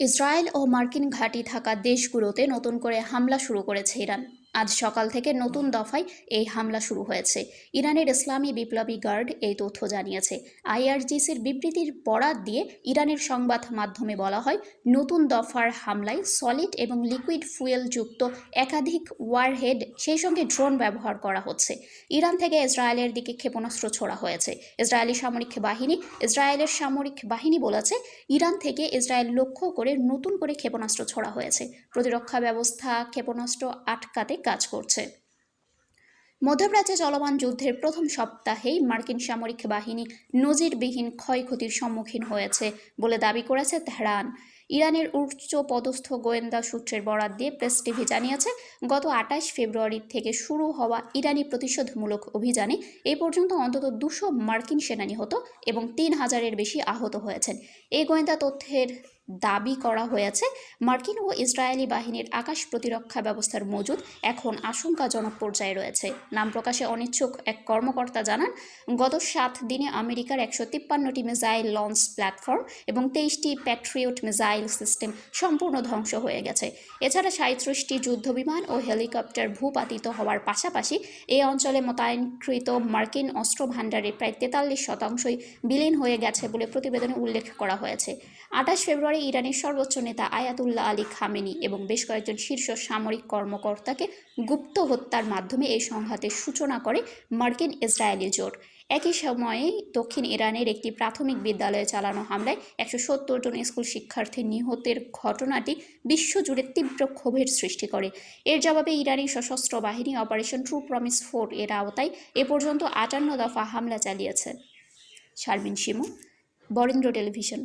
Israel ও মার্কিন ঘাঁটি থাকা দেশগুলোতে নতুন করে হামলা শুরু করেছে ইরান। আজ সকাল থেকে নতুন দফায় এই হামলা শুরু হয়েছে। ইরানের ইসলামী বিপ্লবী গার্ড এই তথ্য জানিয়েছে। আইআরজিসির বিবৃতির বরাত দিয়ে ইরানের সংবাদ মাধ্যমে বলা হয়, নতুন দফার হামলায় সলিড এবং লিকুইড ফুয়েল যুক্ত একাধিক ওয়ারহেড, সেই সঙ্গে ড্রোন ব্যবহার করা হচ্ছে। ইরান থেকে ইসরায়েলের দিকে ক্ষেপণাস্ত্র ছোড়া হয়েছে। ইসরায়েলের সামরিক বাহিনী বলেছে, ইরান থেকে ইসরায়েল লক্ষ্য করে নতুন করে ক্ষেপণাস্ত্র ছোড়া হয়েছে। প্রতিরক্ষা ব্যবস্থা ক্ষেপণাস্ত্র আটকাতে কাজ করছে। মধ্যপ্রাচ্যে চলমান যুদ্ধের প্রথম সপ্তাহেই মার্কিন সামরিক বাহিনী নজিরবিহীন ক্ষয়ক্ষতির সম্মুখীন হয়েছে বলে দাবি করেছে তেহরান। ইরানের উচ্চ পদস্থ গোয়েন্দা সূত্রের বরাত দিয়ে প্রেস টিভি জানিয়েছে, গত ২৮ ফেব্রুয়ারি থেকে শুরু হওয়া ইরানি প্রতিশোধমূলক অভিযানে এ পর্যন্ত অন্তত ২০০ মার্কিন সেনা নিহত এবং ৩,০০০-এর বেশি আহত হয়েছেন। এই গোয়েন্দা তথ্যের দাবি করা হয়েছে, মার্কিন ও ইসরায়েলি বাহিনীর আকাশ প্রতিরক্ষা ব্যবস্থার মজুদ এখন আশঙ্কাজনক পর্যায়ে রয়েছে। নাম প্রকাশে অনিচ্ছুক এক কর্মকর্তা জানান, গত ৭ দিনে আমেরিকার ১৫৩টি মিসাইল লঞ্চ প্ল্যাটফর্ম এবং ২৩টি প্যাট্রিয়ট মিসাইল সিস্টেম সম্পূর্ণ ধ্বংস হয়ে গেছে। এছাড়া ৩৭টি যুদ্ধবিমান ও হেলিকপ্টার ভূপাতিত হওয়ার পাশাপাশি এই অঞ্চলে মোতায়েনকৃত মার্কিন অস্ত্রভাণ্ডারের প্রায় ৪৩%ই বিলীন হয়ে গেছে বলে প্রতিবেদনে উল্লেখ করা হয়েছে। ২৮ ফেব্রুয়ারি ইরানের সর্বোচ্চ নেতা আয়াতুল্লাহ আলী খামেনি এবং বেশ কয়েকজন শীর্ষ সামরিক কর্মকর্তাকে গুপ্ত হত্যার মাধ্যমে এই সংঘাতের সূচনা করে মার্কিন ইসরায়েলি জোট। একই সময়ে দক্ষিণ ইরানের একটি প্রাথমিক বিদ্যালয়ে চালানো হামলায় ১৭০ জন স্কুল শিক্ষার্থী নিহতের ঘটনাটি বিশ্বজুড়ে তীব্র ক্ষোভের সৃষ্টি করে। এর জবাবে ইরানি সশস্ত্র বাহিনী অপারেশন ট্রু প্রমিস 4 এর আওতায় এ পর্যন্ত ৫৮ দফা হামলা চালিয়েছে। শারমিন শিমু, বরেন্দ্র টেলিভিশন।